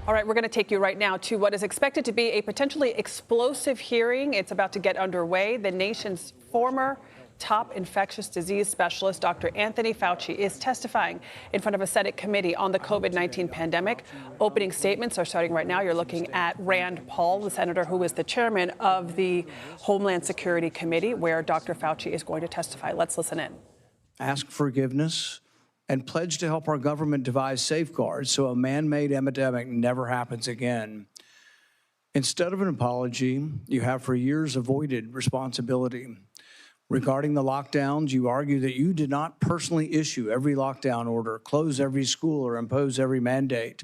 All right, we're going to take you right now to what is expected to be a potentially explosive hearing. It's about to get underway. The nation's former top infectious disease specialist, Dr. Anthony Fauci, is testifying in front of a Senate committee on the COVID-19 pandemic. Opening statements are starting right now. You're looking at Rand Paul, the senator who is the chairman of the Homeland Security Committee, where Dr. Fauci is going to testify. Let's listen in. Ask forgiveness and pledge to help our government devise safeguards so a man-made epidemic never happens again. Instead of an apology, you have for years avoided responsibility. Regarding the lockdowns, you argue that you did not personally issue every lockdown order, close every school, or impose every mandate.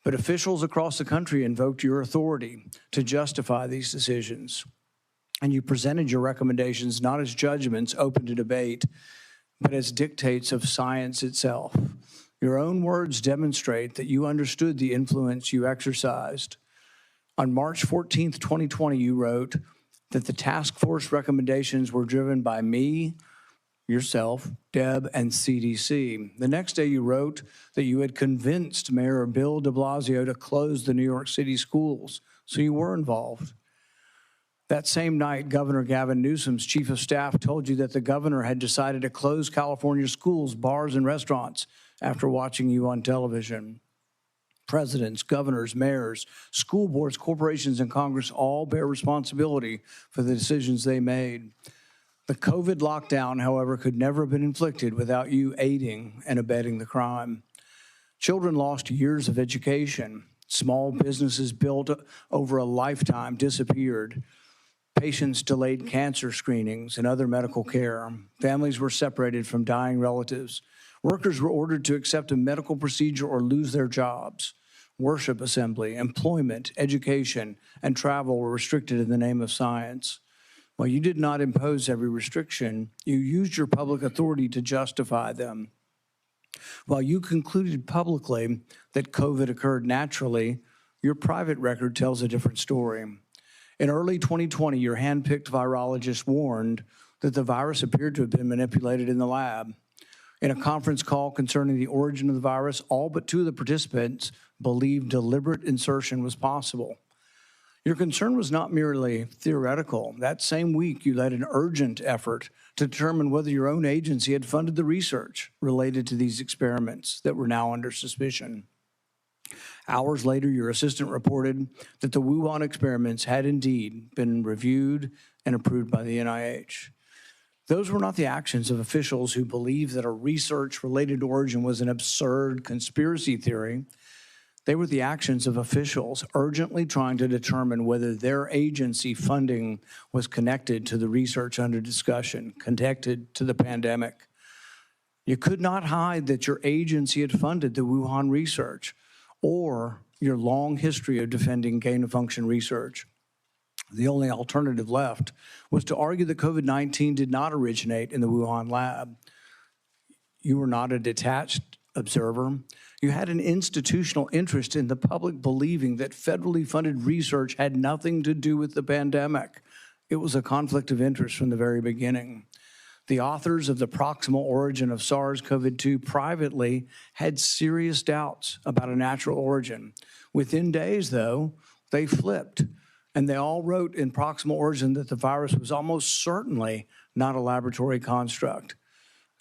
But officials across the country invoked your authority to justify these decisions. And you presented your recommendations not as judgments open to debate, but as dictates of science itself. Your own words demonstrate that you understood the influence you exercised. On March 14th, 2020, you wrote that the task force recommendations were driven by me, yourself, Deb, and CDC. The next day you wrote that you had convinced Mayor Bill de Blasio to close the New York City schools, so you were involved. That same night, Governor Gavin Newsom's chief of staff told you that the governor had decided to close California schools, bars, and restaurants after watching you on television. Presidents, governors, mayors, school boards, corporations, and Congress all bear responsibility for the decisions they made. The COVID lockdown, however, could never have been inflicted without you aiding and abetting the crime. Children lost years of education. Small businesses built over a lifetime disappeared. Patients delayed cancer screenings and other medical care. Families were separated from dying relatives. Workers were ordered to accept a medical procedure or lose their jobs. Worship assembly, employment, education, and travel were restricted in the name of science. While you did not impose every restriction, you used your public authority to justify them. While you concluded publicly that COVID occurred naturally, your private record tells a different story. In early 2020, your hand-picked virologist warned that the virus appeared to have been manipulated in the lab. In a conference call concerning the origin of the virus, all but two of the participants believed deliberate insertion was possible. Your concern was not merely theoretical. That same week, you led an urgent effort to determine whether your own agency had funded the research related to these experiments that were now under suspicion. Hours later, your assistant reported that the Wuhan experiments had indeed been reviewed and approved by the NIH. Those were not the actions of officials who believed that a research-related origin was an absurd conspiracy theory. They were the actions of officials urgently trying to determine whether their agency funding was connected to the research under discussion, connected to the pandemic. You could not hide that your agency had funded the Wuhan research or your long history of defending gain-of-function research. The only alternative left was to argue that COVID-19 did not originate in the Wuhan lab. You were not a detached observer. You had an institutional interest in the public believing that federally funded research had nothing to do with the pandemic. It was a conflict of interest from the very beginning. The authors of the proximal origin of SARS-CoV-2 privately had serious doubts about a natural origin. Within days, though, they flipped, and they all wrote in proximal origin that the virus was almost certainly not a laboratory construct.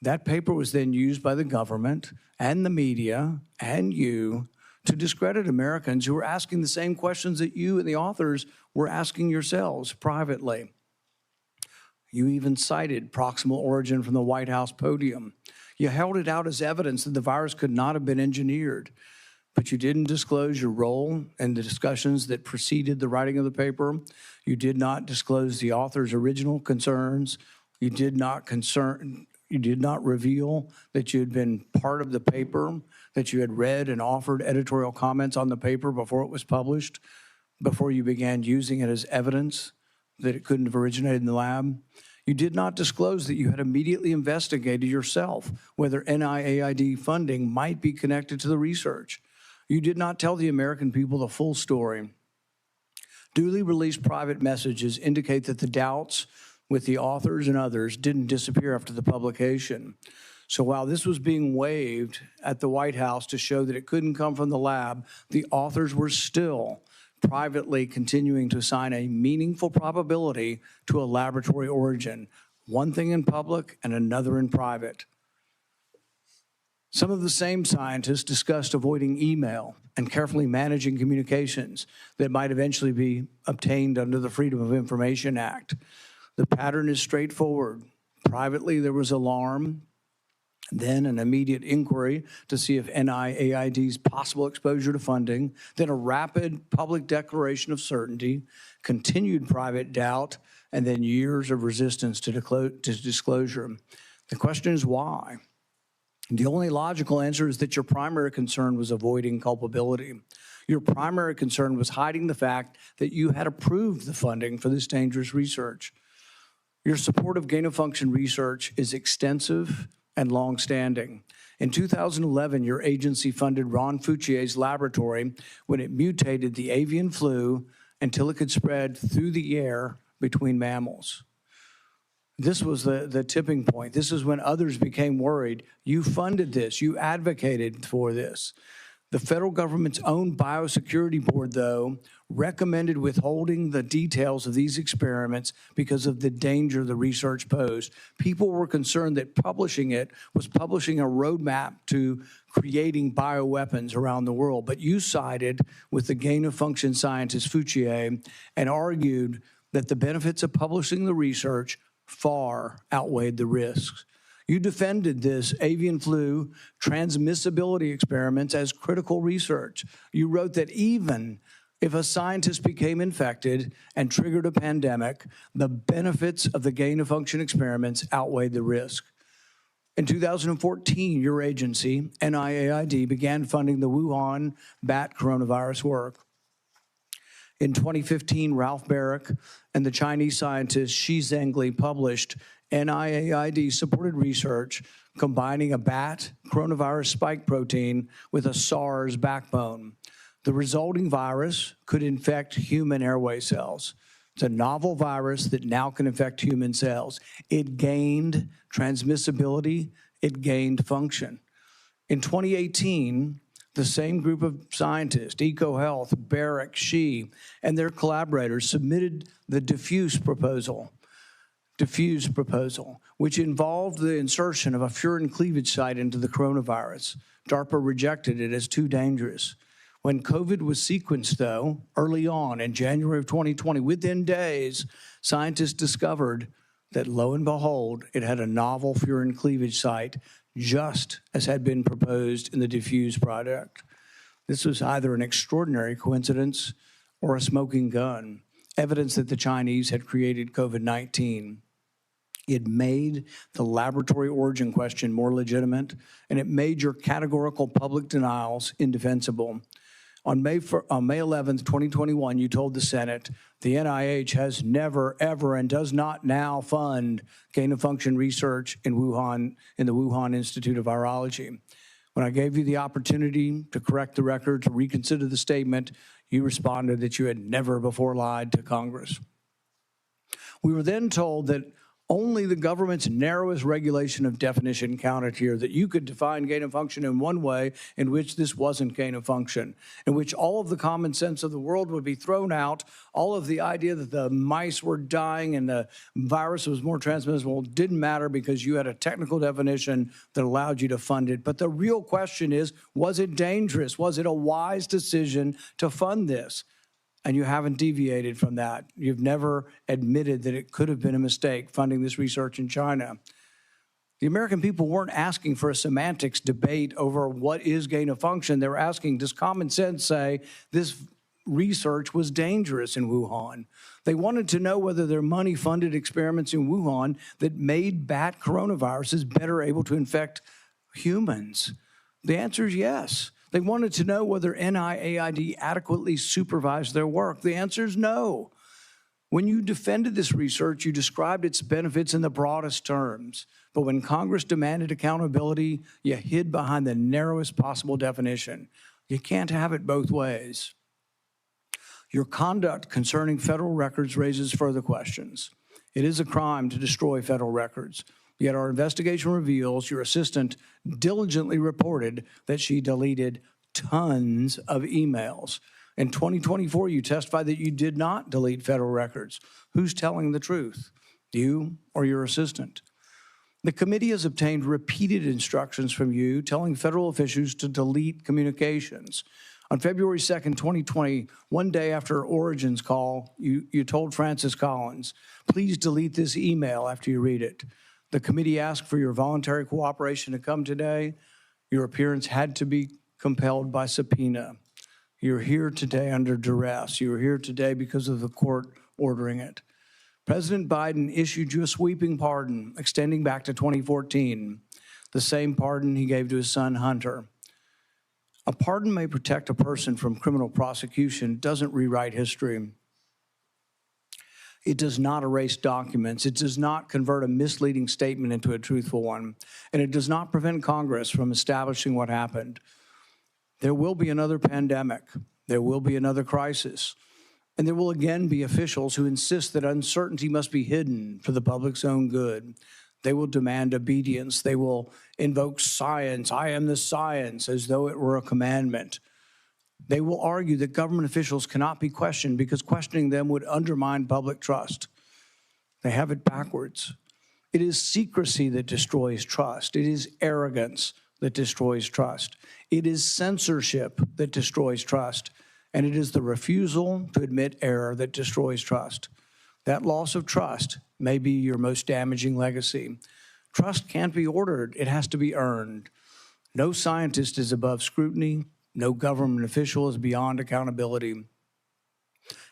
That paper was then used by the government and the media and you to discredit Americans who were asking the same questions that you and the authors were asking yourselves privately. You even cited proximal origin from the White House podium. You held it out as evidence that the virus could not have been engineered, but you didn't disclose your role in the discussions that preceded the writing of the paper. You did not disclose the author's original concerns. You did not reveal that you had been part of the paper, that you had read and offered editorial comments on the paper before it was published, before you began using it as evidence that it couldn't have originated in the lab. You did not disclose that you had immediately investigated yourself whether NIAID funding might be connected to the research. You did not tell the American people the full story. Duly released private messages indicate that the doubts with the authors and others didn't disappear after the publication. So while this was being waived at the White House to show that it couldn't come from the lab, the authors were still privately continuing to assign a meaningful probability to a laboratory origin, one thing in public and another in private. Some of the same scientists discussed avoiding email and carefully managing communications that might eventually be obtained under the Freedom of Information Act. The pattern is straightforward. Privately, there was alarm, then an immediate inquiry to see if NIAID's possible exposure to funding, then a rapid public declaration of certainty, continued private doubt, and then years of resistance to disclosure. The question is why? The only logical answer is that your primary concern was avoiding culpability. Your primary concern was hiding the fact that you had approved the funding for this dangerous research. Your support of gain-of-function research is extensive and long-standing. In 2011, your agency funded Ron Fauci's laboratory when it mutated the avian flu until it could spread through the air between mammals. This was the tipping point. This is when others became worried. You funded this. You advocated for this. The federal government's own biosecurity board, though, recommended withholding the details of these experiments because of the danger the research posed. People were concerned that publishing it was publishing a roadmap to creating bioweapons around the world. But you sided with the gain-of-function scientist Fauci and argued that the benefits of publishing the research far outweighed the risks. You defended this avian flu transmissibility experiments as critical research. You wrote that even if a scientist became infected and triggered a pandemic, the benefits of the gain-of-function experiments outweighed the risk. In 2014, your agency, NIAID, began funding the Wuhan bat coronavirus work. In 2015, Ralph Barrick and the Chinese scientist Shi Zhengli published NIAID-supported research combining a bat coronavirus spike protein with a SARS backbone. The resulting virus could infect human airway cells. It's a novel virus that now can infect human cells. It gained transmissibility, it gained function. In 2018, the same group of scientists, EcoHealth, Barrick, Shi, and their collaborators submitted the diffuse proposal, which involved the insertion of a furin cleavage site into the coronavirus. DARPA rejected it as too dangerous. When COVID was sequenced, though, early on in January of 2020, within days, scientists discovered that, lo and behold, it had a novel furin cleavage site, just as had been proposed in the diffuse project. This was either an extraordinary coincidence or a smoking gun, evidence that the Chinese had created COVID-19. It made the laboratory origin question more legitimate, and it made your categorical public denials indefensible. On May 11th, 2021, you told the Senate, the NIH has never, ever, and does not now fund gain-of-function research in Wuhan, in the Wuhan Institute of Virology. When I gave you the opportunity to correct the record, to reconsider the statement, you responded that you had never before lied to Congress. We were then told that only the government's narrowest regulation of definition counted here, that you could define gain of function in one way in which this wasn't gain of function, in which all of the common sense of the world would be thrown out, all of the idea that the mice were dying and the virus was more transmissible didn't matter because you had a technical definition that allowed you to fund it. But the real question is, was it dangerous? Was it a wise decision to fund this? And you haven't deviated from that. You've never admitted that it could have been a mistake funding this research in China. The American people weren't asking for a semantics debate over what is gain of function. They were asking, does common sense say this research was dangerous in Wuhan? They wanted to know whether their money-funded experiments in Wuhan that made bat coronaviruses better able to infect humans. The answer is yes. They wanted to know whether NIAID adequately supervised their work. The answer is no. When you defended this research, you described its benefits in the broadest terms. But when Congress demanded accountability, you hid behind the narrowest possible definition. You can't have it both ways. Your conduct concerning federal records raises further questions. It is a crime to destroy federal records. Yet our investigation reveals your assistant diligently reported that she deleted tons of emails. In 2024, you testified that you did not delete federal records. Who's telling the truth, you or your assistant? The committee has obtained repeated instructions from you telling federal officials to delete communications. On February 2nd, 2020, one day after Origin's call, you told Francis Collins, please delete this email after you read it. The committee asked for your voluntary cooperation to come today. Your appearance had to be compelled by subpoena. You're here today under duress. You're here today because of the court ordering it. President Biden issued you a sweeping pardon extending back to 2014, the same pardon he gave to his son Hunter. A pardon may protect a person from criminal prosecution, doesn't rewrite history. It does not erase documents. It does not convert a misleading statement into a truthful one. And it does not prevent Congress from establishing what happened. There will be another pandemic. There will be another crisis. And there will again be officials who insist that uncertainty must be hidden for the public's own good. They will demand obedience. They will invoke science. I am the science, as though it were a commandment. They will argue that government officials cannot be questioned because questioning them would undermine public trust. They have it backwards. It is secrecy that destroys trust. It is arrogance that destroys trust. It is censorship that destroys trust. And it is the refusal to admit error that destroys trust. That loss of trust may be your most damaging legacy. Trust can't be ordered. It has to be earned. No scientist is above scrutiny. No government official is beyond accountability.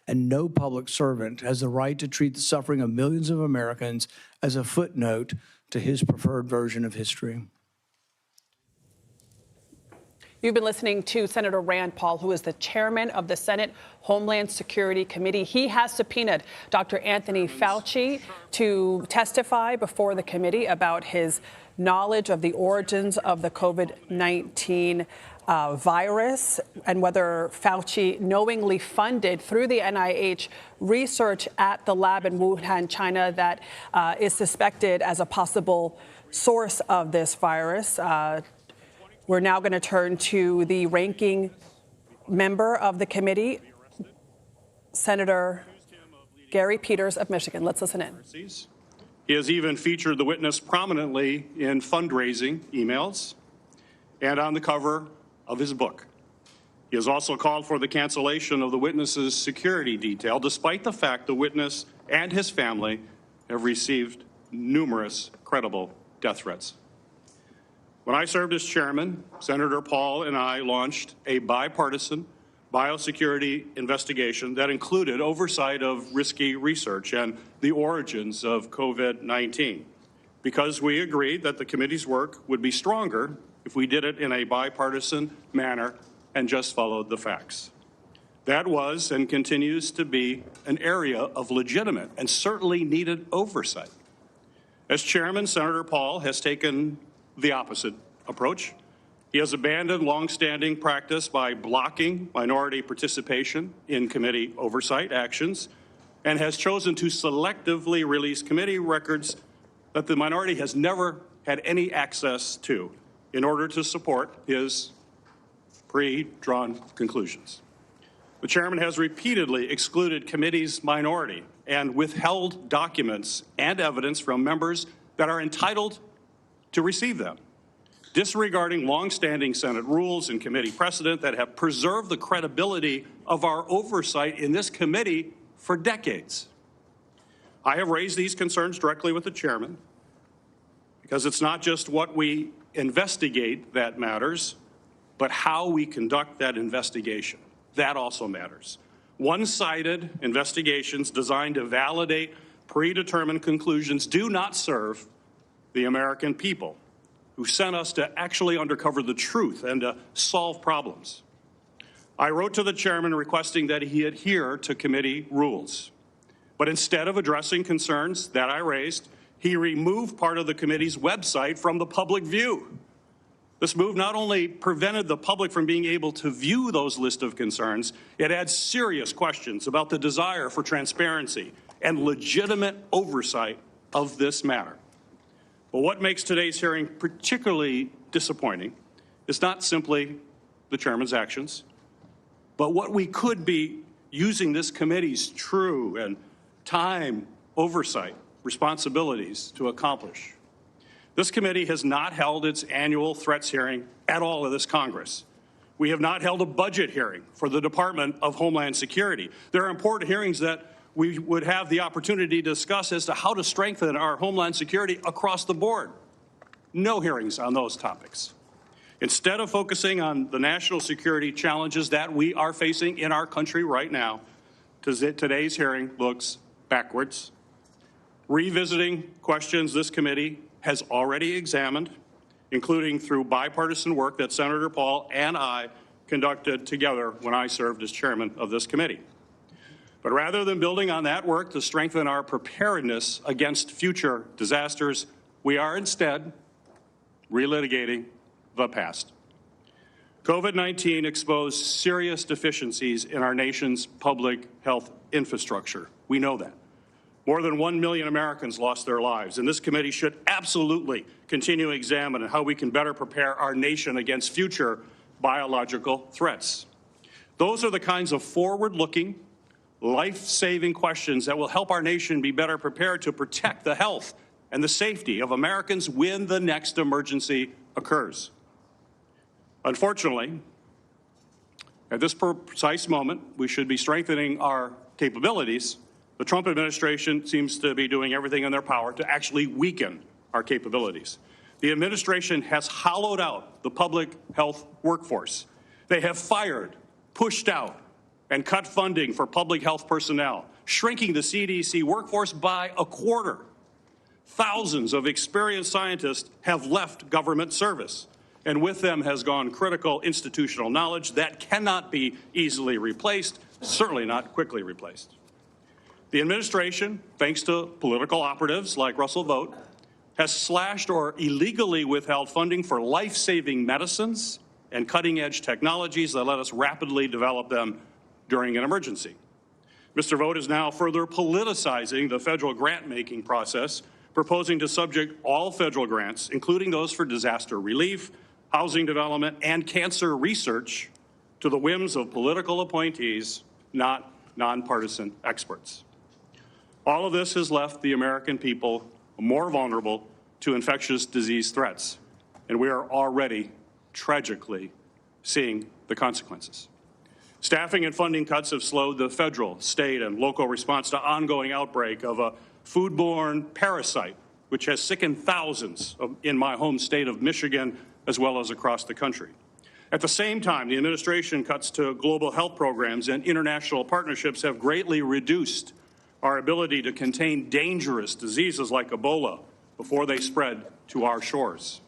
And no public servant has the right to treat the suffering of millions of Americans as a footnote to his preferred version of history. You've been listening to Senator Rand Paul, who is the chairman of the Senate Homeland Security Committee. He has subpoenaed Dr. Anthony Fauci to testify before the committee about his knowledge of the origins of the COVID-19 virus and whether Fauci knowingly funded through the NIH research at the lab in Wuhan, China, that is suspected as a possible source of this virus. We're now going to turn to the ranking member of the committee, Senator Gary Peters of Michigan. Let's listen in. He has even featured the witness prominently in fundraising emails and on the cover of his book. He has also called for the cancellation of the witness's security detail, despite the fact the witness and his family have received numerous credible death threats. When I served as chairman, Senator Paul and I launched a bipartisan biosecurity investigation that included oversight of risky research and the origins of COVID-19, because we agreed that the committee's work would be stronger if we did it in a bipartisan manner and just followed the facts. That was and continues to be an area of legitimate and certainly needed oversight. As chairman, Senator Paul has taken the opposite approach. He has abandoned longstanding practice by blocking minority participation in committee oversight actions and has chosen to selectively release committee records that the minority has never had any access to in order to support his pre-drawn conclusions. The chairman has repeatedly excluded committee's minority and withheld documents and evidence from members that are entitled to receive them, disregarding longstanding Senate rules and committee precedent that have preserved the credibility of our oversight in this committee for decades. I have raised these concerns directly with the chairman because it's not just what we investigate that matters, but how we conduct that investigation. That also matters. One-sided investigations designed to validate predetermined conclusions do not serve the American people, who sent us to actually uncover the truth and to solve problems. I wrote to the chairman requesting that he adhere to committee rules. But instead of addressing concerns that I raised, he removed part of the committee's website from the public view. This move not only prevented the public from being able to view those lists of concerns, it adds serious questions about the desire for transparency and legitimate oversight of this matter. But what makes today's hearing particularly disappointing is not simply the chairman's actions, but what we could be using this committee's true and time oversight responsibilities to accomplish. This committee has not held its annual threats hearing at all in this Congress. We have not held a budget hearing for the Department of Homeland Security. There are important hearings that we would have the opportunity to discuss as to how to strengthen our Homeland Security across the board. No hearings on those topics. Instead of focusing on the national security challenges that we are facing in our country right now, today's hearing looks backwards, revisiting questions this committee has already examined, including through bipartisan work that Senator Paul and I conducted together when I served as chairman of this committee. But rather than building on that work to strengthen our preparedness against future disasters, we are instead relitigating the past. COVID-19 exposed serious deficiencies in our nation's public health infrastructure. We know that. More than 1 million Americans lost their lives, and this committee should absolutely continue to examine how we can better prepare our nation against future biological threats. Those are the kinds of forward-looking, life-saving questions that will help our nation be better prepared to protect the health and the safety of Americans when the next emergency occurs. Unfortunately, at this precise moment, we should be strengthening our capabilities. The Trump administration seems to be doing everything in their power to actually weaken our capabilities. The administration has hollowed out the public health workforce. They have fired, pushed out, and cut funding for public health personnel, shrinking the CDC workforce by a quarter. Thousands of experienced scientists have left government service, and with them has gone critical institutional knowledge that cannot be easily replaced, certainly not quickly replaced. The administration, thanks to political operatives like Russell Vought, has slashed or illegally withheld funding for life-saving medicines and cutting-edge technologies that let us rapidly develop them during an emergency. Mr. Vought is now further politicizing the federal grant-making process, proposing to subject all federal grants, including those for disaster relief, housing development, and cancer research, to the whims of political appointees, not nonpartisan experts. All of this has left the American people more vulnerable to infectious disease threats, and we are already tragically seeing the consequences. Staffing and funding cuts have slowed the federal, state, and local response to ongoing outbreak of a foodborne parasite, which has sickened thousands in my home state of Michigan, as well as across the country. At the same time, the administration cuts to global health programs and international partnerships have greatly reduced our ability to contain dangerous diseases like Ebola before they spread to our shores.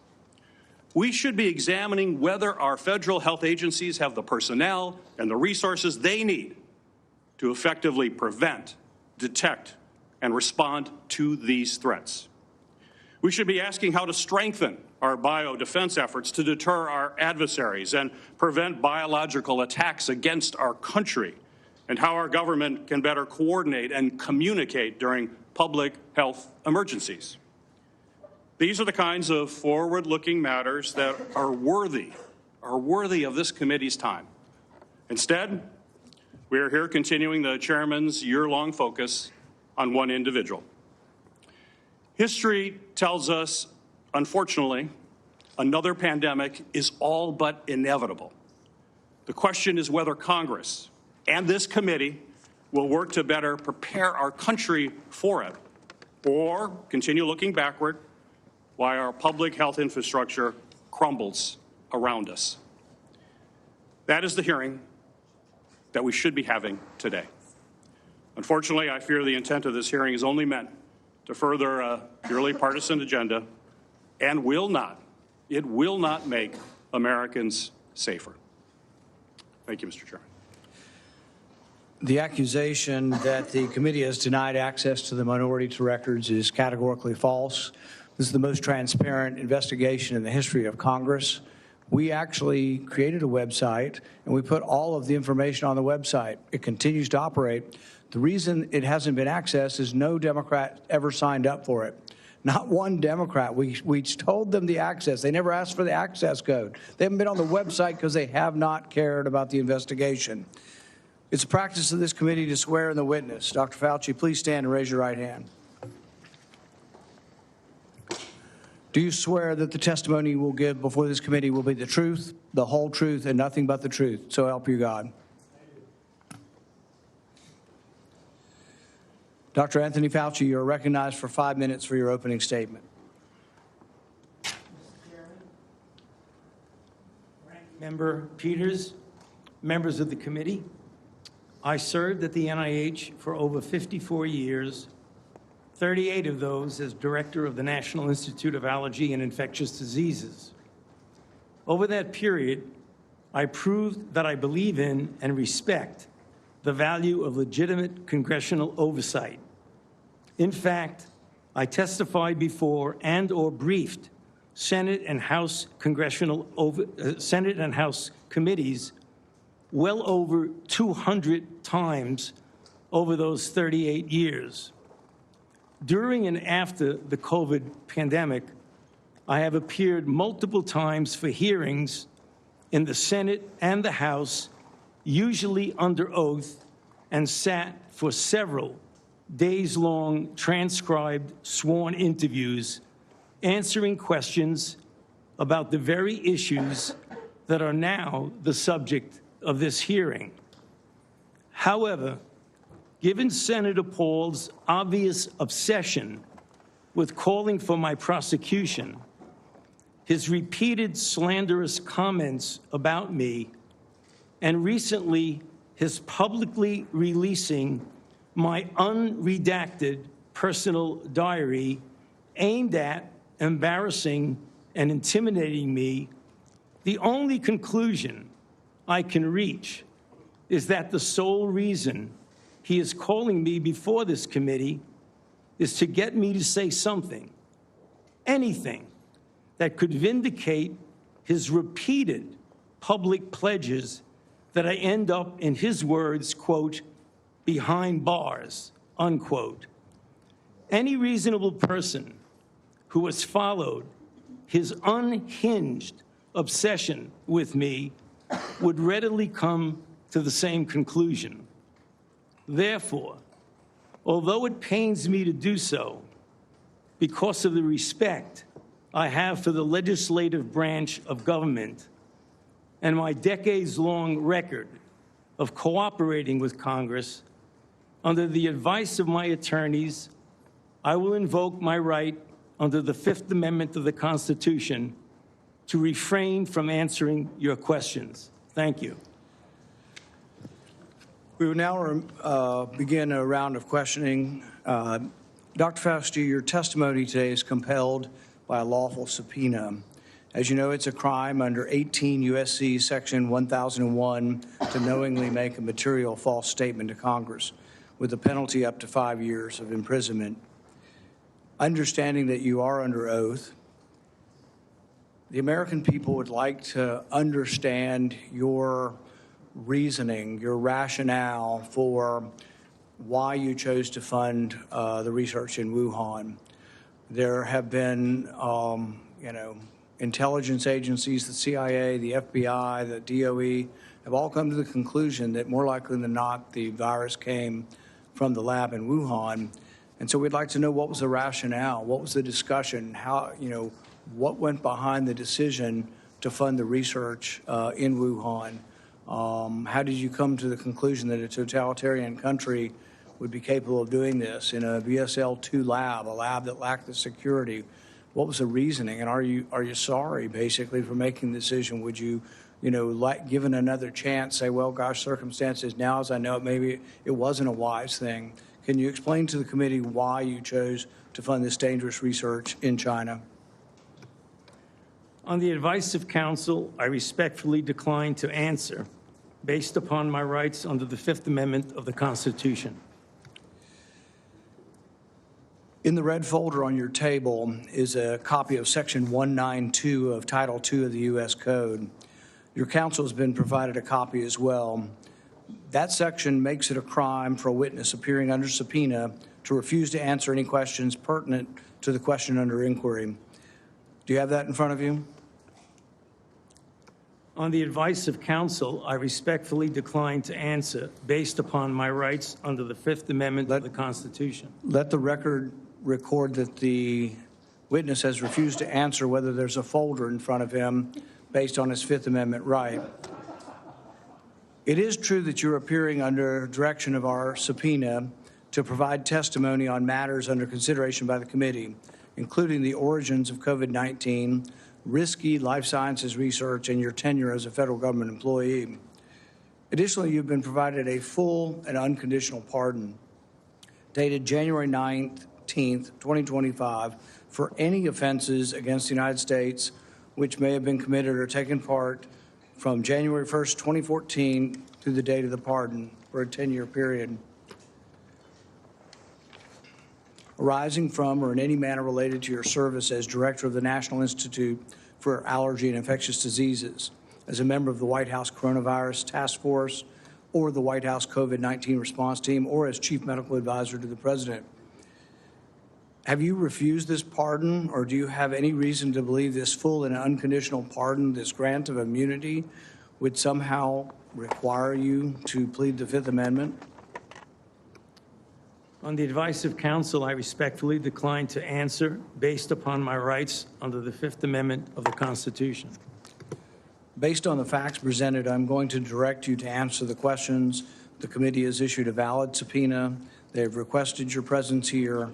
We should be examining whether our federal health agencies have the personnel and the resources they need to effectively prevent, detect, and respond to these threats. We should be asking how to strengthen our biodefense efforts to deter our adversaries and prevent biological attacks against our country, and how our government can better coordinate and communicate during public health emergencies. These are the kinds of forward-looking matters that are worthy of this committee's time. Instead, we are here continuing the chairman's year-long focus on one individual. History tells us, unfortunately, another pandemic is all but inevitable. The question is whether Congress and this committee will work to better prepare our country for it, or continue looking backward while our public health infrastructure crumbles around us. That is the hearing that we should be having today. Unfortunately, I fear the intent of this hearing is only meant to further a purely partisan agenda and will not make Americans safer. Thank you, Mr. Chairman. The accusation that the committee has denied access to the minority to records is categorically false. This is the most transparent investigation in the history of Congress. We actually created a website, and we put all of the information on the website. It continues to operate. The reason it hasn't been accessed is no Democrat ever signed up for it. Not one Democrat. We told them the access. They never asked for the access code. They haven't been on the website because they have not cared about the investigation. It's a practice of this committee to swear in the witness. Dr. Fauci, please stand and raise your right hand. Do you swear that the testimony you will give before this committee will be the truth, the whole truth, and nothing but the truth? So help you God. Dr. Anthony Fauci, you are recognized for 5 minutes for your opening statement. Mr. Chairman, Ranking Member Peters, members of the committee, I served at the NIH for over 54 years, 38 of those as director of the National Institute of Allergy and Infectious Diseases. Over that period, I proved that I believe in and respect the value of legitimate congressional oversight. In fact, I testified before and/or briefed Senate and House Senate and House committees well over 200 times over those 38 years. During and after the COVID pandemic, I have appeared multiple times for hearings in the Senate and the House, usually under oath, and sat for several days-long transcribed sworn interviews answering questions about the very issues that are now the subject of this hearing. However, given Senator Paul's obvious obsession with calling for my prosecution, his repeated slanderous comments about me, and recently his publicly releasing my unredacted personal diary aimed at embarrassing and intimidating me, the only conclusion I can reach is that the sole reason he is calling me before this committee is to get me to say something, anything, that could vindicate his repeated public pledges that I end up, in his words, quote, behind bars, unquote. Any reasonable person who has followed his unhinged obsession with me would readily come to the same conclusion. Therefore, although it pains me to do so, because of the respect I have for the legislative branch of government and my decades-long record of cooperating with Congress, under the advice of my attorneys, I will invoke my right under the Fifth Amendment of the Constitution to refrain from answering your questions. Thank you. We will now begin a round of questioning. Dr. Fauci, your testimony today is compelled by a lawful subpoena. As you know, it's a crime under 18 U.S.C. Section 1001 to knowingly make a material false statement to Congress, with a penalty up to 5 years of imprisonment. Understanding that you are under oath, the American people would like to understand your reasoning, your rationale for why you chose to fund the research in Wuhan. There have been, intelligence agencies, the CIA, the FBI, the DOE, have all come to the conclusion that more likely than not, the virus came from the lab in Wuhan. And so we'd like to know, what was the rationale? What was the discussion? How, what went behind the decision to fund the research in Wuhan? How did you come to the conclusion that a totalitarian country would be capable of doing this in a VSL-2 lab, a lab that lacked the security? What was the reasoning? And are you sorry, basically, for making the decision? Would you, given another chance, say, well, gosh, circumstances now, as I know it, maybe it wasn't a wise thing. Can you explain to the committee why you chose to fund this dangerous research in China? On the advice of counsel, I respectfully decline to answer based upon my rights under the Fifth Amendment of the Constitution. In the red folder on your table is a copy of Section 192 of Title II of the U.S. Code. Your counsel has been provided a copy as well. That section makes it a crime for a witness appearing under subpoena to refuse to answer any questions pertinent to the question under inquiry. Do you have that in front of you? On the advice of counsel, I respectfully decline to answer based upon my rights under the Fifth Amendment of the Constitution. Let the record record that the witness has refused to answer whether there's a folder in front of him based on his Fifth Amendment right. It is true that you're appearing under direction of our subpoena to provide testimony on matters under consideration by the committee, including the origins of COVID-19, risky life sciences research, and your tenure as a federal government employee. Additionally, you've been provided a full and unconditional pardon dated January 19th, 2025, for any offenses against the United States which may have been committed or taken part from January 1st, 2014 through the date of the pardon for a 10-year period, arising from or in any manner related to your service as director of the National Institute for Allergy and Infectious Diseases, as a member of the White House Coronavirus Task Force, or the White House COVID-19 response team, or as chief medical advisor to the president. Have you refused this pardon, or do you have any reason to believe this full and unconditional pardon, this grant of immunity, would somehow require you to plead the Fifth Amendment? On the advice of counsel, I respectfully decline to answer based upon my rights under the Fifth Amendment of the Constitution. Based on the facts presented, I'm going to direct you to answer the questions. The committee has issued a valid subpoena. They've requested your presence here.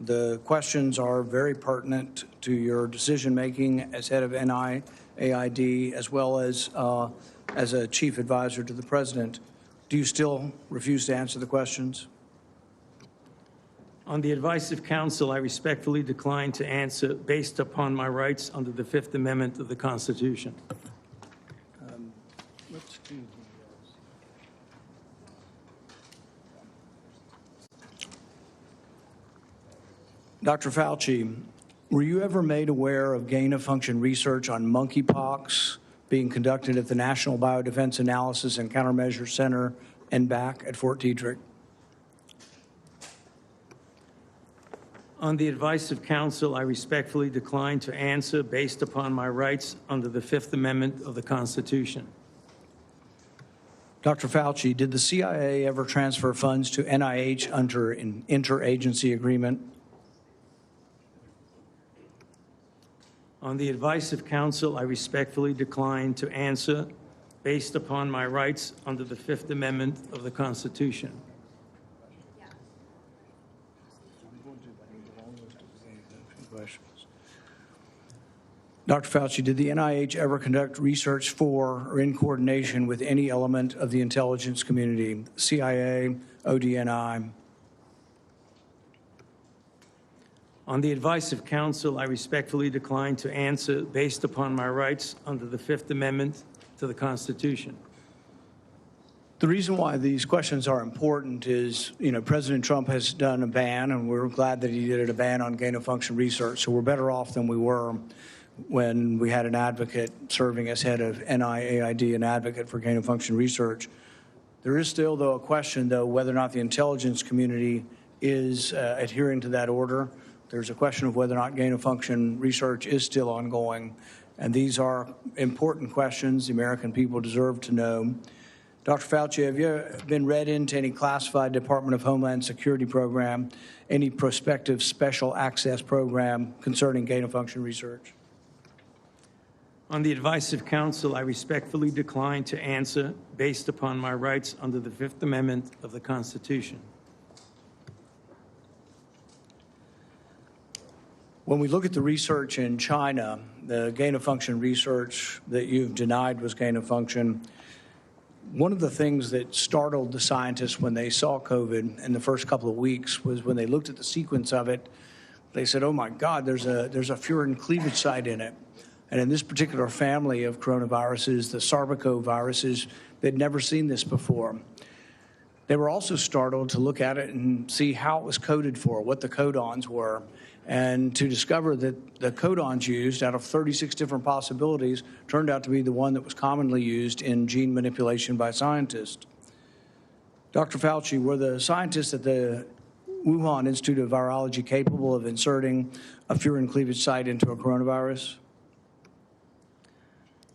The questions are very pertinent to your decision-making as head of NIAID, as well as a chief advisor to the president. Do you still refuse to answer the questions? On the advice of counsel, I respectfully decline to answer based upon my rights under the Fifth Amendment of the Constitution. Let's do Dr. Fauci, were you ever made aware of gain-of-function research on monkeypox being conducted at the National Biodefense Analysis and Countermeasure Center and back at Fort Detrick? On the advice of counsel, I respectfully decline to answer based upon my rights under the Fifth Amendment of the Constitution. Dr. Fauci, did the CIA ever transfer funds to NIH under an interagency agreement? On the advice of counsel, I respectfully decline to answer based upon my rights under the Fifth Amendment of the Constitution. Dr. Fauci, did the NIH ever conduct research for or in coordination with any element of the intelligence community, CIA, ODNI? On the advice of counsel, I respectfully decline to answer based upon my rights under the Fifth Amendment to the Constitution. The reason why these questions are important is, President Trump has done a ban, and we're glad that he did a ban on gain-of-function research, so we're better off than we were when we had an advocate serving as head of NIAID, an advocate for gain-of-function research. There is still, though, a question, though, whether or not the intelligence community is adhering to that order. There's a question of whether or not gain-of-function research is still ongoing, and these are important questions the American people deserve to know. Dr. Fauci, have you been read into any classified Department of Homeland Security program, any prospective special access program concerning gain-of-function research? On the advice of counsel, I respectfully decline to answer based upon my rights under the Fifth Amendment of the Constitution. When we look at the research in China, the gain-of-function research that you've denied was gain-of-function, one of the things that startled the scientists when they saw COVID in the first couple of weeks was when they looked at the sequence of it, they said, oh my God, there's a furin cleavage site in it. And in this particular family of coronaviruses, the sarbecoviruses, they'd never seen this before. They were also startled to look at it and see how it was coded for, what the codons were, and to discover that the codons used out of 36 different possibilities turned out to be the one that was commonly used in gene manipulation by scientists. Dr. Fauci, were the scientists at the Wuhan Institute of Virology capable of inserting a furin cleavage site into a coronavirus?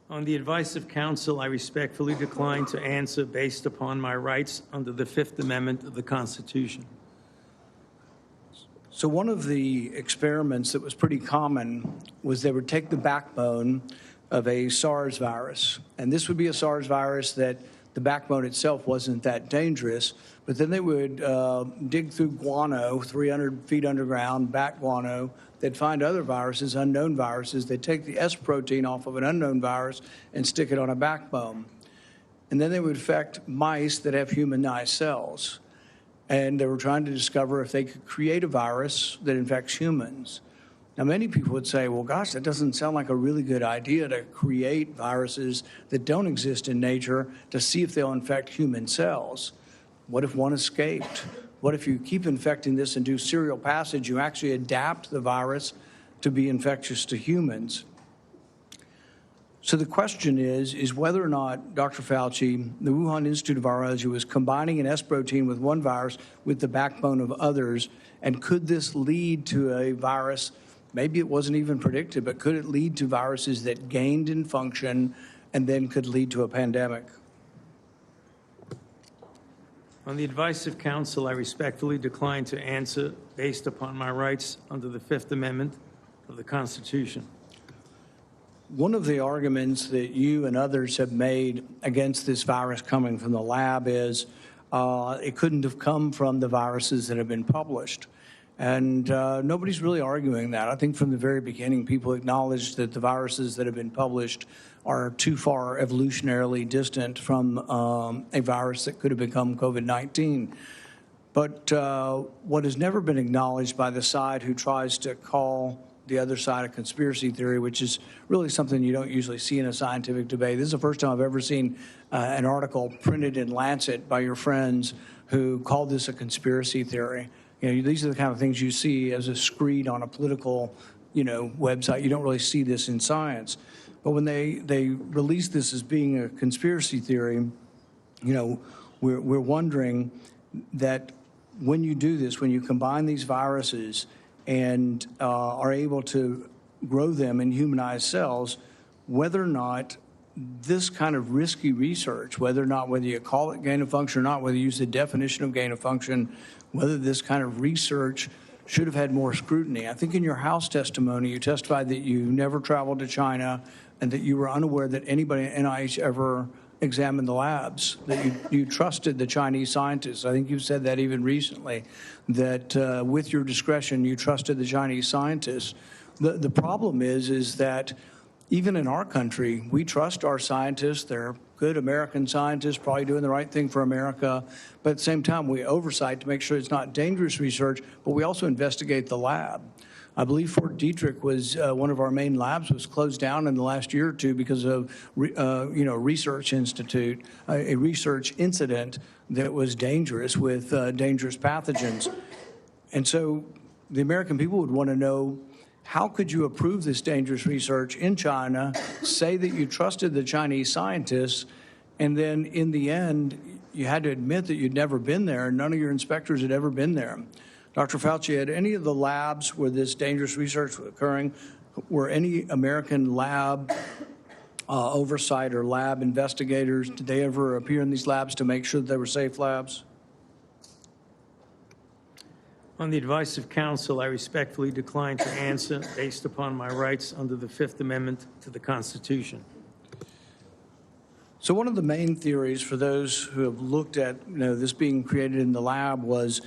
On the advice of counsel, I respectfully decline to answer based upon my rights under the Fifth Amendment of the Constitution. So one of the experiments that was pretty common was they would take the backbone of a SARS virus, and this would be a SARS virus that the backbone itself wasn't that dangerous, but then they would dig through guano, 300 feet underground, bat guano. They'd find other viruses, unknown viruses. They'd take the S protein off of an unknown virus and stick it on a backbone. And then they would infect mice that have humanized cells. And they were trying to discover if they could create a virus that infects humans. Now, many people would say, well, gosh, that doesn't sound like a really good idea to create viruses that don't exist in nature to see if they'll infect human cells. What if one escaped? What if you keep infecting this and do serial passage, you actually adapt the virus to be infectious to humans? So the question is whether or not Dr. Fauci, the Wuhan Institute of Virology, was combining an S protein with one virus with the backbone of others, and could this lead to a virus, maybe it wasn't even predicted, but could it lead to viruses that gained in function and then could lead to a pandemic? On the advice of counsel, I respectfully decline to answer based upon my rights under the Fifth Amendment of the Constitution. One of the arguments that you and others have made against this virus coming from the lab is it couldn't have come from the viruses that have been published. And nobody's really arguing that. I think from the very beginning, people acknowledged that the viruses that have been published are too far evolutionarily distant from a virus that could have become COVID-19. But what has never been acknowledged by the side who tries to call the other side a conspiracy theory, which is really something you don't usually see in a scientific debate. This is the first time I've ever seen an article printed in Lancet by your friends who called this a conspiracy theory. You know, these are the kind of things you see as a screed on a political, website. You don't really see this in science. But when they release this as being a conspiracy theory, we're wondering that when you do this, when you combine these viruses and are able to grow them in humanized cells, whether or not this kind of risky research, whether you call it gain of function or not, whether you use the definition of gain of function, whether this kind of research should have had more scrutiny. I think in your House testimony, you testified that you never traveled to China and that you were unaware that anybody at NIH ever examined the labs, that you trusted the Chinese scientists. I think you said that even recently, that with your discretion, you trusted the Chinese scientists. The problem is that even in our country, we trust our scientists. They're good American scientists, probably doing the right thing for America. But at the same time, we oversight to make sure it's not dangerous research, but we also investigate the lab. I believe Fort Detrick was one of our main labs, was closed down in the last year or two because of, research institute, a research incident that was dangerous with dangerous pathogens. And so the American people would want to know, how could you approve this dangerous research in China, say that you trusted the Chinese scientists, and then in the end, you had to admit that you'd never been there, and none of your inspectors had ever been there? Dr. Fauci, at any of the labs where this dangerous research was occurring, were any American lab oversight or lab investigators, did they ever appear in these labs to make sure that they were safe labs? On the advice of counsel, I respectfully decline to answer based upon my rights under the Fifth Amendment to the Constitution. So one of the main theories for those who have looked at this being created in the lab was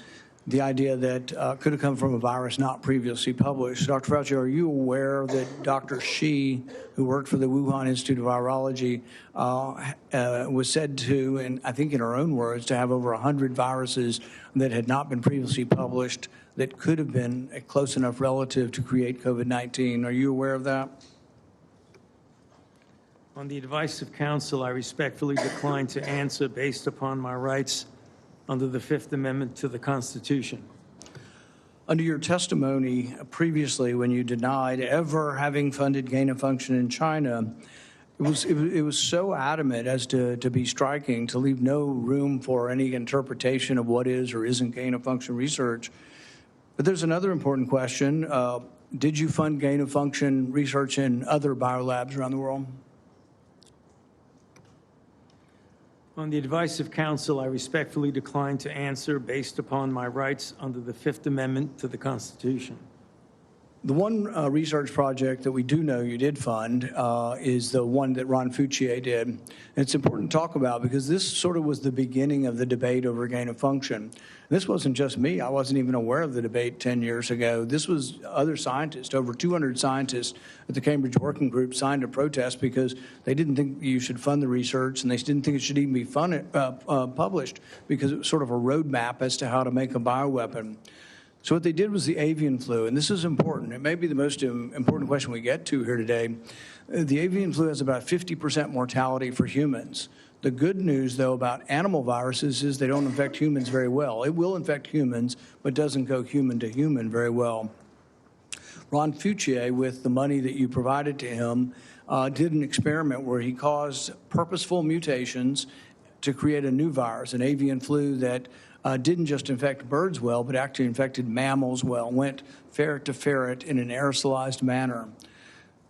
the idea that could have come from a virus not previously published. Dr. Fauci, are you aware that Dr. Shi, who worked for the Wuhan Institute of Virology, was said to, and I think in her own words, to have over 100 viruses that had not been previously published that could have been a close enough relative to create COVID-19? Are you aware of that? On the advice of counsel, I respectfully decline to answer based upon my rights under the Fifth Amendment to the Constitution. Under your testimony previously, when you denied ever having funded gain of function in China, It was so adamant as to be striking, to leave no room for any interpretation of what is or isn't gain-of-function research. But there's another important question. Did you fund gain-of-function research in other biolabs around the world? On the advice of counsel, I respectfully decline to answer based upon my rights under the Fifth Amendment to the Constitution. The one research project that we do know you did fund is the one that Ron Fauci did. And it's important to talk about because this sort of was the beginning of the debate over gain of function. This wasn't just me. I wasn't even aware of the debate 10 years ago. This was other scientists. Over 200 scientists at the Cambridge Working Group signed a protest because they didn't think you should fund the research, and they didn't think it should even be published because it was sort of a roadmap as to how to make a bioweapon. So what they did was the avian flu, and this is important. It may be the most important question we get to here today. The avian flu has about 50% mortality for humans. The good news, though, about animal viruses is they don't infect humans very well. It will infect humans, but doesn't go human to human very well. Ron Fauci, with the money that you provided to him, did an experiment where he caused purposeful mutations to create a new virus, an avian flu that didn't just infect birds well, but actually infected mammals well, went ferret to ferret in an aerosolized manner.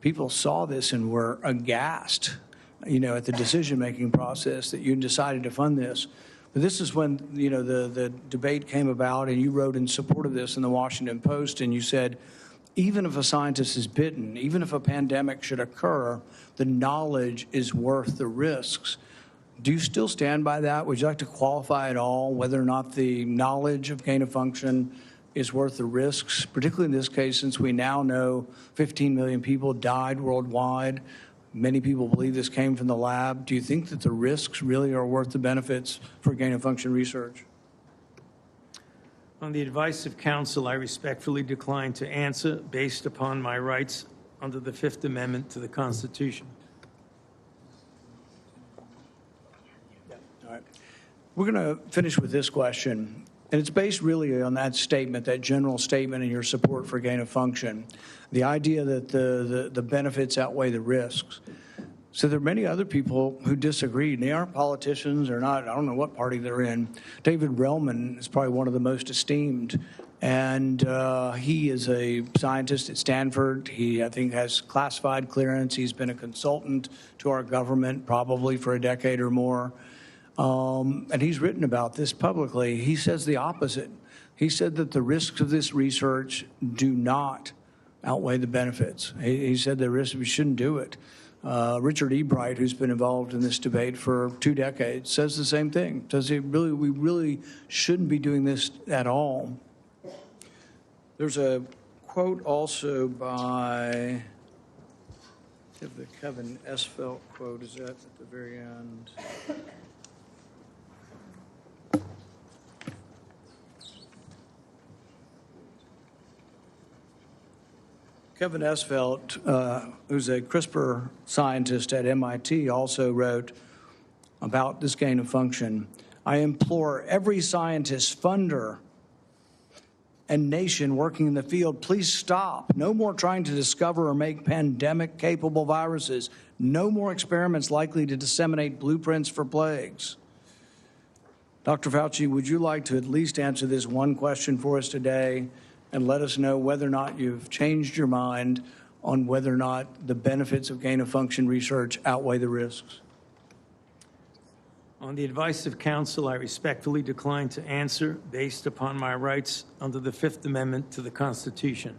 People saw this and were aghast, at the decision-making process that you decided to fund this. But this is when, the debate came about, and you wrote in support of this in the Washington Post, and you said, even if a scientist is bitten, even if a pandemic should occur, the knowledge is worth the risks. Do you still stand by that? Would you like to qualify at all whether or not the knowledge of gain of function is worth the risks, particularly in this case, since we now know 15 million people died worldwide? Many people believe this came from the lab. Do you think that the risks really are worth the benefits for gain of function research? On the advice of counsel, I respectfully decline to answer based upon my rights under the Fifth Amendment to the Constitution. We're going to finish with this question, and it's based really on that statement, that general statement in your support for gain of function, the idea that the benefits outweigh the risks. So there are many other people who disagree, and they aren't politicians or not. I don't know what party they're in. David Relman is probably one of the most esteemed, and he is a scientist at Stanford. He, I think, has classified clearance. He's been a consultant to our government probably for a decade or more. And he's written about this publicly. He says the opposite. He said that the risks of this research do not outweigh the benefits. He said the risks, we shouldn't do it. Richard E. Bright, who's been involved in this debate for 2 decades, says the same thing. Says we really shouldn't be doing this at all. There's a quote also by, the Kevin Esfelt quote, is that at the very end? Kevin Esfelt, who's a CRISPR scientist at MIT, also wrote about this gain of function. I implore every scientist, funder, and nation working in the field, please stop. No more trying to discover or make pandemic-capable viruses. No more experiments likely to disseminate blueprints for plagues. Dr. Fauci, would you like to at least answer this one question for us today and let us know whether or not you've changed your mind on whether or not the benefits of gain-of-function research outweigh the risks? On the advice of counsel, I respectfully decline to answer based upon my rights under the Fifth Amendment to the Constitution.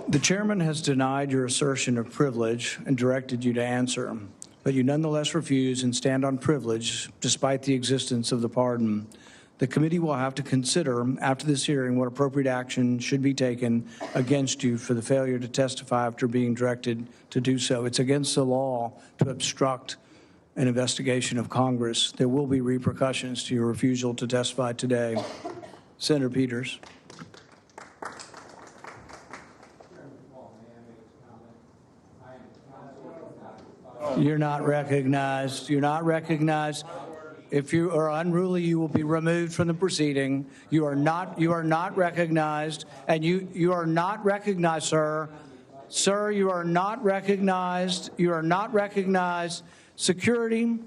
The chairman has denied your assertion of privilege and directed you to answer, but you nonetheless refuse and stand on privilege despite the existence of the pardon. The committee will have to consider after this hearing what appropriate action should be taken against you for the failure to testify after being directed to do so. It's against the law to obstruct an investigation of Congress. There will be repercussions to your refusal to testify today. Senator Peters. You're not recognized. You're not recognized. If you are unruly, you will be removed from the proceeding. You are not recognized, and you are not recognized, sir. Sir, you are not recognized. You are not recognized. Security,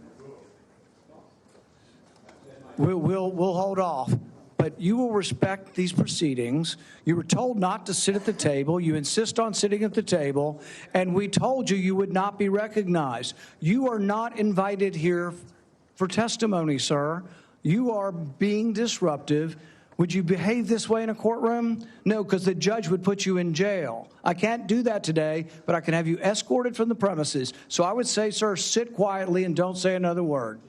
we'll hold off. But you will respect these proceedings. You were told not to sit at the table. You insist on sitting at the table. And we told you you would not be recognized. You are not invited here for testimony, sir. You are being disruptive. Would you behave this way in a courtroom? No, because the judge would put you in jail. I can't do that today, but I can have you escorted from the premises. So I would say, sir, sit quietly and don't say another word.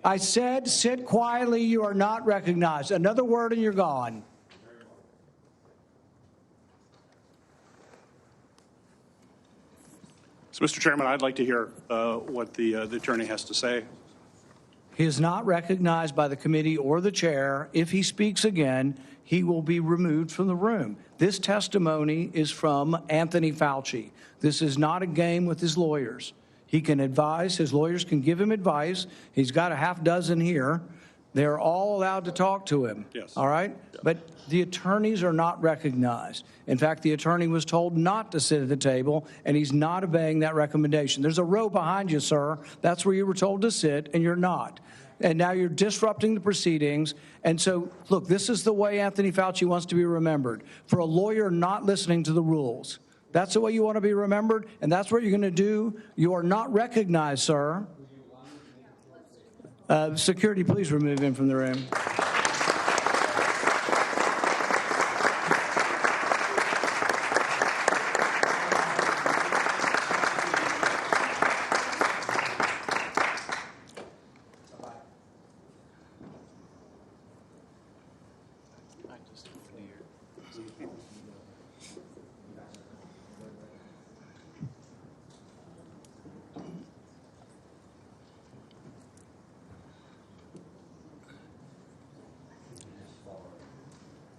I said, sit quietly. You are not recognized. Another word and you're gone. So, Mr. Chairman, I'd like to hear what the attorney has to say. He is not recognized by the committee or the chair. If he speaks again, he will be removed from the room. This testimony is from Anthony Fauci. This is not a game with his lawyers. He can advise. His lawyers can give him advice. He's got a half dozen here. They're all allowed to talk to him. Yes. All right? Yeah. But the attorneys are not recognized. In fact, the attorney was told not to sit at the table, and he's not obeying that recommendation. There's a row behind you, sir. That's where you were told to sit, and you're not. And now you're disrupting the proceedings. And so, look, this is the way Anthony Fauci wants to be remembered, for a lawyer not listening to the rules. That's the way you want to be remembered, and that's what you're going to do. You are not recognized, sir. Security, please remove him from the room.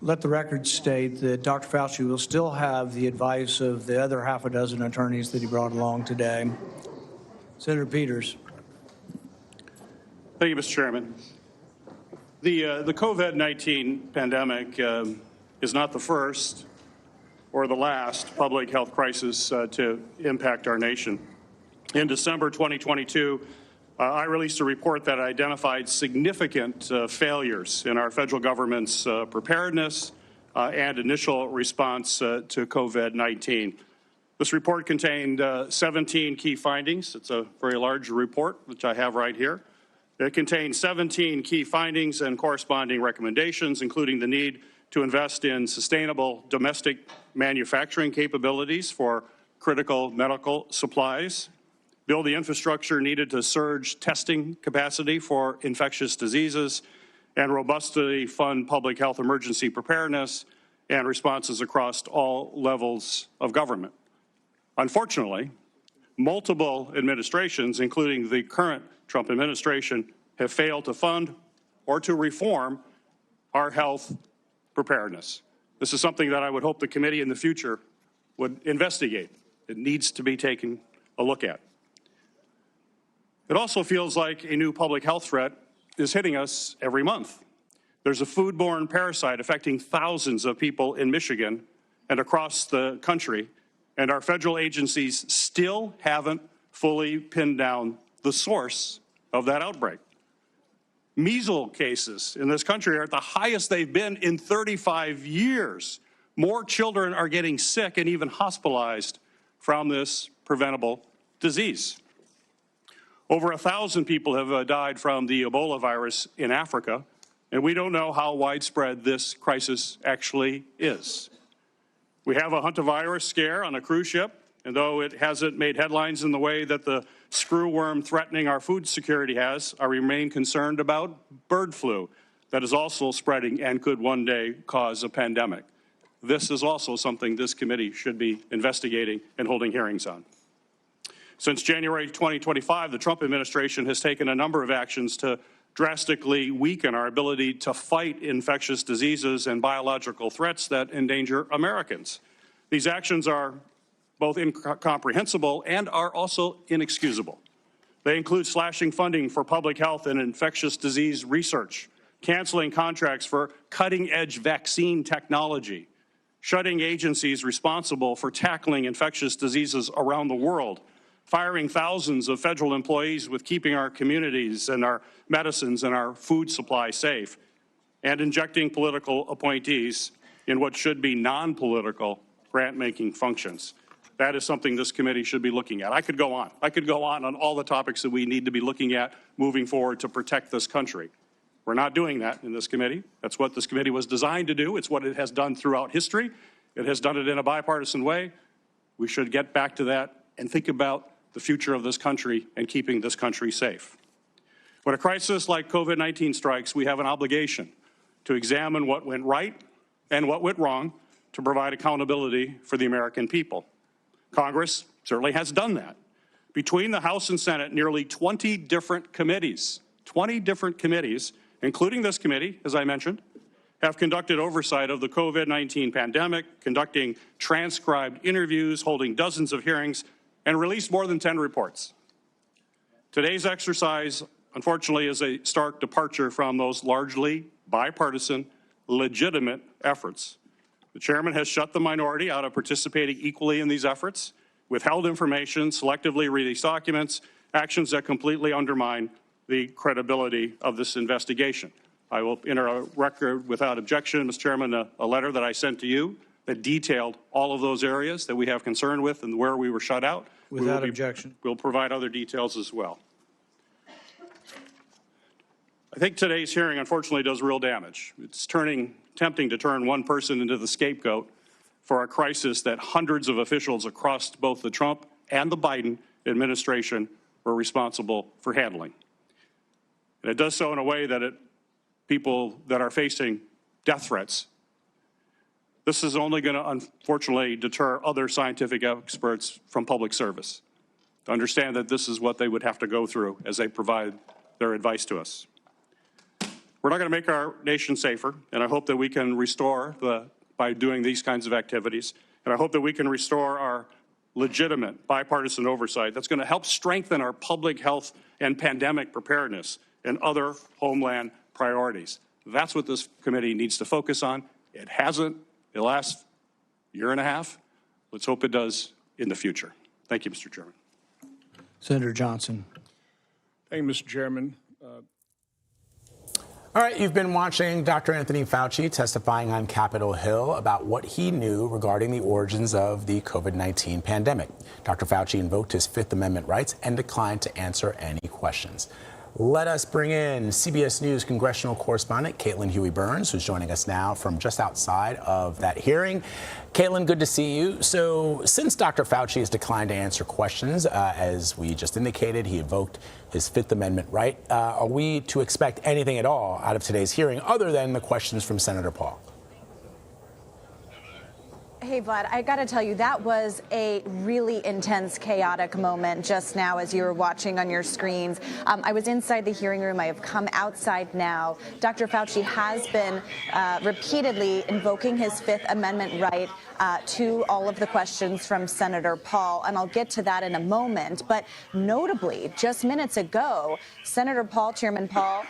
Let the record state that Dr. Fauci will still have the advice of the other half a dozen attorneys that he brought along today. Senator Peters. Thank you, Mr. Chairman. The COVID-19 pandemic is not the first or the last public health crisis to impact our nation. In December 2022, I released a report that identified significant failures in our federal government's preparedness and initial response to COVID-19. This report contained 17 key findings. It's a very large report, which I have right here. It contains 17 key findings and corresponding recommendations, including the need to invest in sustainable domestic manufacturing capabilities for critical medical supplies, build the infrastructure needed to surge testing capacity for infectious diseases, and robustly fund public health emergency preparedness and responses across all levels of government. Unfortunately, multiple administrations, including the current Trump administration, have failed to fund or to reform our health preparedness. This is something that I would hope the committee in the future would investigate. It needs to be taken a look at. It also feels like a new public health threat is hitting us every month. There's a foodborne parasite affecting thousands of people in Michigan and across the country, and our federal agencies still haven't fully pinned down the source of that outbreak. Measles cases in this country are at the highest they've been in 35 years. More children are getting sick and even hospitalized from this preventable disease. Over 1,000 people have died from the Ebola virus in Africa, and we don't know how widespread this crisis actually is. We have a hantavirus scare on a cruise ship, and though it hasn't made headlines in the way that the screwworm threatening our food security has, I remain concerned about bird flu that is also spreading and could one day cause a pandemic. This is also something this committee should be investigating and holding hearings on. Since January 2025, the Trump administration has taken a number of actions to drastically weaken our ability to fight infectious diseases and biological threats that endanger Americans. These actions are both incomprehensible and are also inexcusable. They include slashing funding for public health and infectious disease research, canceling contracts for cutting-edge vaccine technology, shutting agencies responsible for tackling infectious diseases around the world, firing thousands of federal employees with keeping our communities and our medicines and our food supply safe, and injecting political appointees in what should be non-political grant-making functions. That is something this committee should be looking at. I could go on. I could go on all the topics that we need to be looking at moving forward to protect this country. We're not doing that in this committee. That's what this committee was designed to do. It's what it has done throughout history. It has done it in a bipartisan way. We should get back to that and think about the future of this country and keeping this country safe. When a crisis like COVID-19 strikes, we have an obligation to examine what went right and what went wrong to provide accountability for the American people. Congress certainly has done that. Between the House and Senate, nearly 20 different committees, including this committee, as I mentioned, have conducted oversight of the COVID-19 pandemic, conducting transcribed interviews, holding dozens of hearings, and released more than 10 reports. Today's exercise, unfortunately, is a stark departure from those largely bipartisan, legitimate efforts. The chairman has shut the minority out of participating equally in these efforts, withheld information, selectively released documents, actions that completely undermine the credibility of this investigation. I will enter a record without objection, Mr. Chairman, a letter that I sent to you that detailed all of those areas that we have concern with and where we were shut out. Without objection. We'll provide other details as well. I think today's hearing, unfortunately, does real damage. It's tempting to turn one person into the scapegoat for a crisis that hundreds of officials across both the Trump and the Biden administration were responsible for handling. And it does so in a way that people that are facing death threats. This is only going to, unfortunately, deter other scientific experts from public service to understand that this is what they would have to go through as they provide their advice to us. We're not going to make our nation safer, and I hope that we can restore by doing these kinds of activities, and I hope that we can restore our legitimate bipartisan oversight that's going to help strengthen our public health and pandemic preparedness and other homeland priorities. That's what this committee needs to focus on. It hasn't the last year and a half. Let's hope it does in the future. Thank you, Mr. Chairman. Senator Johnson. Thank you, Mr. Chairman. All right, you've been watching Dr. Anthony Fauci testifying on Capitol Hill about what he knew regarding the origins of the COVID-19 pandemic. Dr. Fauci invoked his Fifth Amendment rights and declined to answer any questions. Let us bring in CBS News congressional correspondent Caitlin Huey-Burns, who's joining us now from just outside of that hearing. Caitlin, good to see you. So since Dr. Fauci has declined to answer questions, as we just indicated, he invoked his Fifth Amendment right. Are we to expect anything at all out of today's hearing other than the questions from Senator Paul? Hey, Vlad, I got to tell you, that was a really intense, chaotic moment just now as you were watching on your screens. I was inside the hearing room. I have come outside now. Dr. Fauci has been repeatedly invoking his Fifth Amendment right to all of the questions from Senator Paul, and I'll get to that in a moment. But notably, just minutes ago, Senator Paul, Chairman Paul,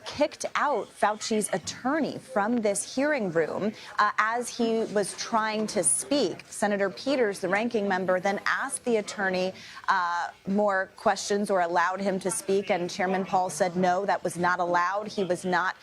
kicked out Fauci's attorney from this hearing room as he was trying to speak. Senator Peters, the ranking member, then asked the attorney more questions or allowed him to speak, and Chairman Paul said no, that was not allowed. He was not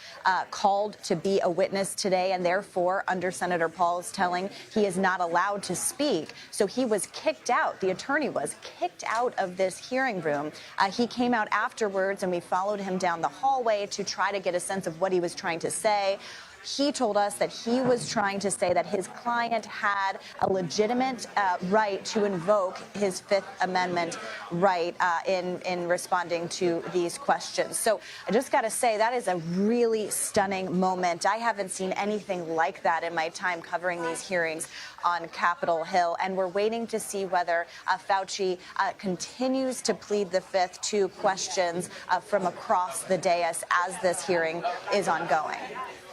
called to be a witness today, and therefore, under Senator Paul's telling, he is not allowed to speak. So he was kicked out. The attorney was kicked out of this hearing room. He came out afterwards, and we followed him down the hallway to try to get a sense of what he was trying to say. He told us that he was trying to say that his client had a legitimate right to invoke his Fifth Amendment right in responding to these questions. So I just got to say that is a really stunning moment. I haven't seen anything like that in my time covering these hearings on Capitol Hill, and we're waiting to see whether Fauci continues to plead the Fifth to questions from across the dais as this hearing is ongoing.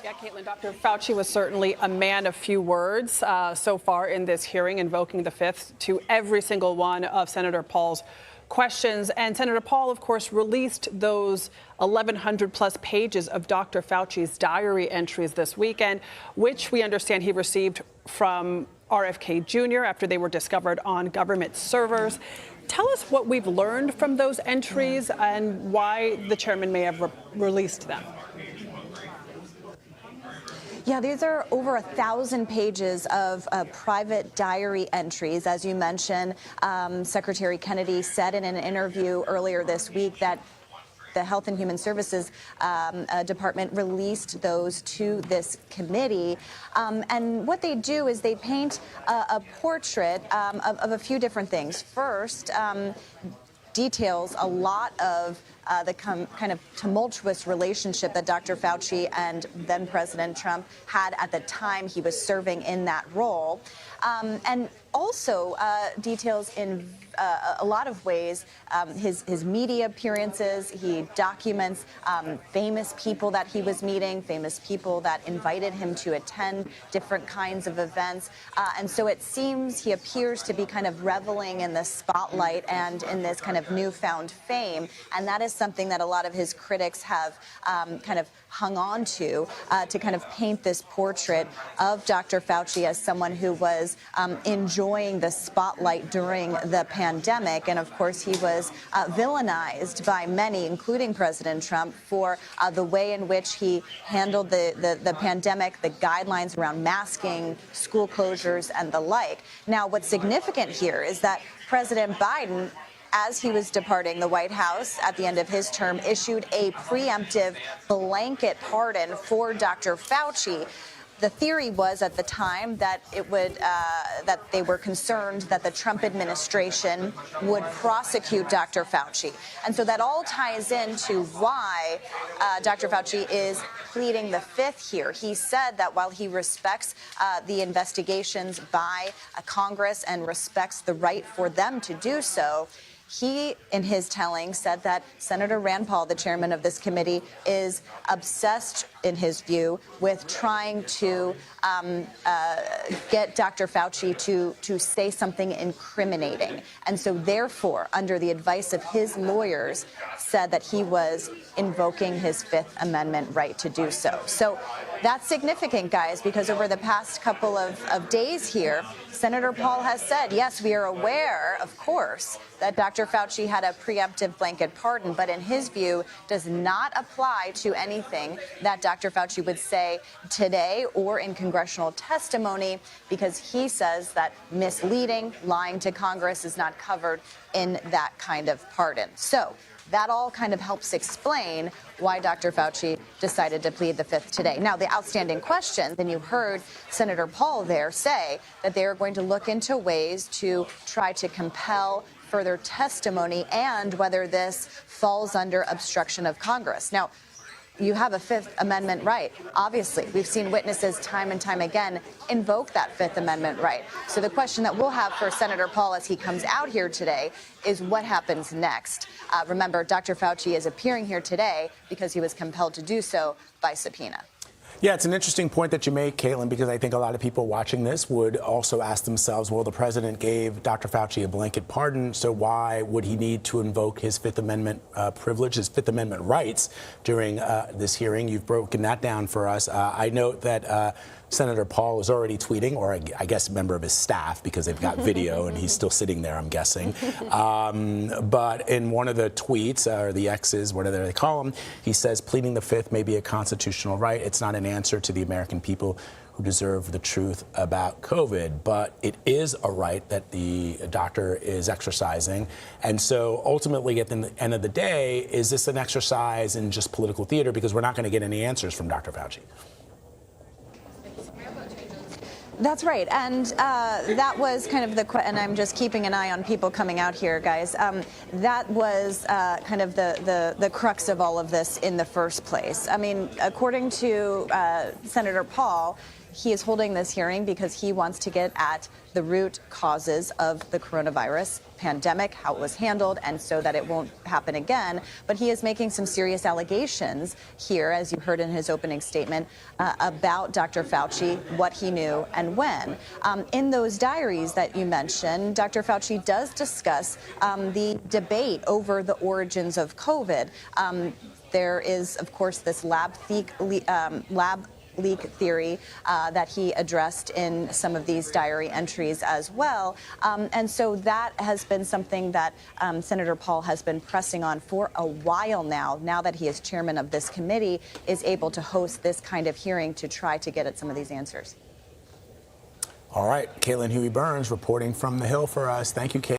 Yeah, Caitlin, Dr. Fauci was certainly a man of few words so far in this hearing, invoking the Fifth to every single one of Senator Paul's questions. And Senator Paul, of course, released those 1,100 plus pages of Dr. Fauci's diary entries this weekend, which we understand he received from RFK Jr. after they were discovered on government servers. Tell us what we've learned from those entries and why the chairman may have released them. Yeah, these are over 1,000 pages of private diary entries. As you mentioned, Secretary Kennedy said in an interview earlier this week that the Health and Human Services Department released those to this committee. And what they do is they paint a portrait of a few different things. First, details a lot of the kind of tumultuous relationship that Dr. Fauci and then President Trump had at the time he was serving in that role. And also details in a lot of ways his media appearances. He documents famous people that he was meeting, famous people that invited him to attend different kinds of events. And so it seems he appears to be kind of reveling in the spotlight and in this kind of newfound fame. And that is something that a lot of his critics have kind of hung on to kind of paint this portrait of Dr. Fauci as someone who was enjoying the spotlight during the pandemic. And of course, he was villainized by many, including President Trump, for the way in which he handled the pandemic, the guidelines around masking, school closures, and the like. Now, what's significant here is that President Biden, as he was departing the White House at the end of his term, issued a preemptive blanket pardon for Dr. Fauci. The theory was at the time that it would that they were concerned that the Trump administration would prosecute Dr. Fauci. And so that all ties into why Dr. Fauci is pleading the fifth here. He said that while he respects the investigations by Congress and respects the right for them to do so, he, in his telling, said that Senator Rand Paul, the chairman of this committee, is obsessed, in his view, with trying to get Dr. Fauci to say something incriminating. And so, therefore, under the advice of his lawyers, said that he was invoking his Fifth Amendment right to do so. So that's significant, guys, because over the past couple of days here, Senator Paul has said, yes, we are aware, of course, that Dr. Fauci had a preemptive blanket pardon, but in his view does not apply to anything that Dr. Fauci would say today or in congressional testimony, because he says that misleading, lying to Congress is not covered in that kind of pardon. So that all kind of helps explain why Dr. Fauci decided to plead the fifth today. Now, the outstanding question, and you heard Senator Paul there say that they are going to look into ways to try to compel further testimony and whether this falls under obstruction of Congress. Now, you have a Fifth Amendment right. Obviously, we've seen witnesses time and time again invoke that Fifth Amendment right. So the question that we'll have for Senator Paul as he comes out here today is what happens next. Remember, Dr. Fauci is appearing here today because he was compelled to do so by subpoena. Yeah, it's an interesting point that you make, Caitlin, because I think a lot of people watching this would also ask themselves, well, the president gave Dr. Fauci a blanket pardon, so why would he need to invoke his Fifth Amendment privilege, his Fifth Amendment rights during this hearing? You've broken that down for us. I note that Senator Paul is already tweeting, or I guess a member of his staff, because they've got video and he's still sitting there, I'm guessing. But in one of the tweets, or the X's, whatever they call them, he says pleading the fifth may be a constitutional right. It's not an answer to the American people who deserve the truth about COVID, but it is a right that the doctor is exercising. And so ultimately, at the end of the day, is this an exercise in just political theater? Because we're not going to get any answers from Dr. Fauci. That's right. And that was kind of and I'm just keeping an eye on people coming out here, guys. That was kind of the crux of all of this in the first place. I mean, according to Senator Paul, he is holding this hearing because he wants to get at the root causes of the coronavirus pandemic, how it was handled, and so that it won't happen again. But he is making some serious allegations here, as you heard in his opening statement, about Dr. Fauci, what he knew and when. In those diaries that you mentioned, Dr. Fauci does discuss the debate over the origins of COVID. There is, of course, this lab leak theory that he addressed in some of these diary entries as well. And so that has been something that Senator Paul has been pressing on for a while now that he is chairman of this committee, is able to host this kind of hearing to try to get at some of these answers. All right, Caitlin Huey-Burns reporting from the Hill for us. Thank you, Caitlin.